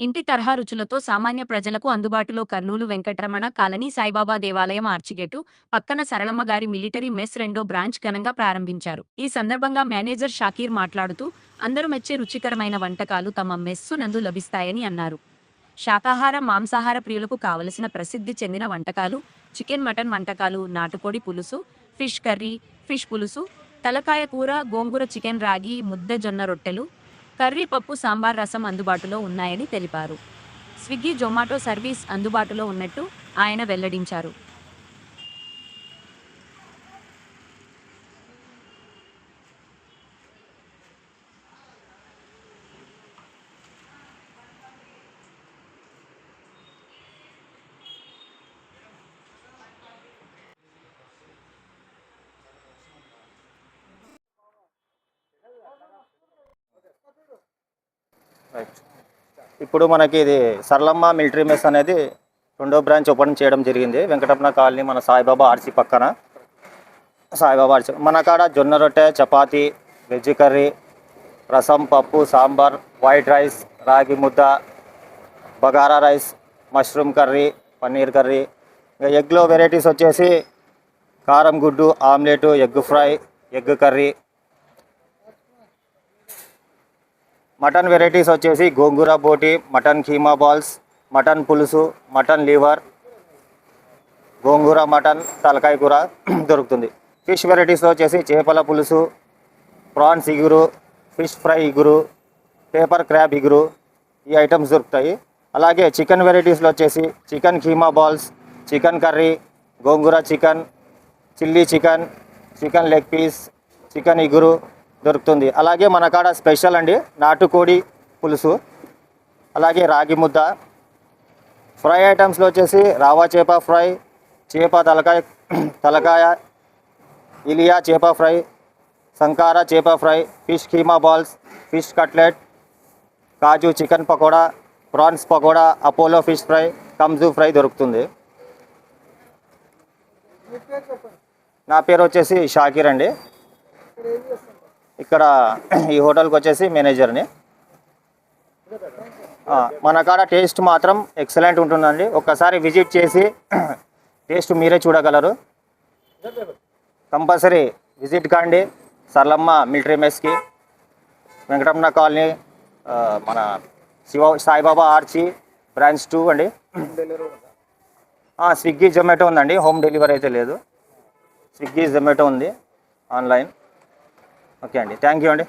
ఇంటి తరహా రుచులతో సామాన్య ప్రజలకు అందుబాటులో కర్నూలు వెంకటరమణ కాలనీ సాయిబాబా దేవాలయం ఆర్చిగేటు పక్కన సరళమ్మ గారి మిలిటరీ మెస్ రెండో బ్రాంచ్ ఘనంగా ప్రారంభించారు. ఈ సందర్భంగా మేనేజర్ షాకీర్ మాట్లాడుతూ అందరూ మెచ్చే రుచికరమైన వంటకాలు తమ మెస్సు నందు లభిస్తాయని అన్నారు. శాకాహార మాంసాహార ప్రియులకు కావలసిన ప్రసిద్ధి చెందిన వంటకాలు చికెన్ మటన్ వంటకాలు, నాటుకోడి పులుసు, ఫిష్ కర్రీ, ఫిష్ పులుసు, తలకాయ కూర, గోంగూర చికెన్, రాగి ముద్ద, జొన్న రొట్టెలు, కర్రీ పప్పు, సాంబార్, రసం అందుబాటులో ఉన్నాయని తెలిపారు. స్విగ్గీ, జొమాటో సర్వీస్ అందుబాటులో ఉన్నట్టు ఆయన వెల్లడించారు. ఇప్పుడు మనకి ఇది సరళమ్మ మిలిటరీ మెస్ అనేది రెండో బ్రాంచ్ ఓపెన్ చేయడం జరిగింది. వెంకటరమణ కాలనీ మన సాయిబాబా ఆర్సీ పక్కన. సాయిబాబా ఆర్సీ మన కాడ జొన్న రొట్టె, చపాతీ, వెజ్ కర్రీ, రసం, పప్పు, సాంబార్, వైట్ రైస్, రాగి ముద్ద, bagara rice, mushroom curry, paneer curry. ఇంకా ఎగ్లో వెరైటీస్ వచ్చేసి కారం గుడ్డు, omelette, egg fry, egg curry. Mutton varieties వచ్చేసి గోంగూర బోటి, మటన్ కీమా బాల్స్, మటన్ పులుసు, మటన్ లివర్, గోంగూర మటన్, తలకాయ కూర దొరుకుతుంది. ఫిష్ వెరైటీస్లో వచ్చేసి చేపల పులుసు, ప్రాన్స్ ఇగురు, ఫిష్ ఫ్రై ఇగురు, పేపర్ క్రాబ్ ఇగురు, ఈ ఐటమ్స్ దొరుకుతాయి. అలాగే చికెన్ వెరైటీస్లో వచ్చేసి chicken keema balls, chicken curry, gongura chicken, chilli chicken, chicken leg piece, chicken ఇగురు దొరుకుతుంది. అలాగే మన కాడ స్పెషల్ అండి నాటుకోడి పులుసు, అలాగే రాగి ముద్ద. ఫ్రై ఐటమ్స్లో వచ్చేసి రావా చేప ఫ్రై, చేప తలకాయ, ఇలియా చేప ఫ్రై, సంకార చేప fry, fish keema balls, fish cutlet, kaju chicken pakoda, prawns pakoda, Apollo fish fry, కంజు ఫ్రై దొరుకుతుంది. నా పేరు వచ్చేసి షాకీర్ అండి. ఇక్కడ ఈ హోటల్కి వచ్చేసి మేనేజర్ని. మన కాడ టేస్ట్ మాత్రం ఎక్సలెంట్ ఉంటుందండి. ఒక్కసారి విజిట్ చేసి టేస్ట్ మీరే చూడగలరు. కంపల్సరీ విజిట్ కాండి సరళమ్మ మిలిటరీ మెస్కి, వెంకటరమణ కాలనీ, మన సాయిబాబా ఆర్చి బ్రాంచ్ 2 అండి. స్విగ్గీ జొమాటో ఉందండి, హోమ్ డెలివరీ అయితే లేదు. స్విగ్గీ జొమాటో ఉంది ఆన్లైన్. ఓకే అండి, థ్యాంక్ యూ అండి.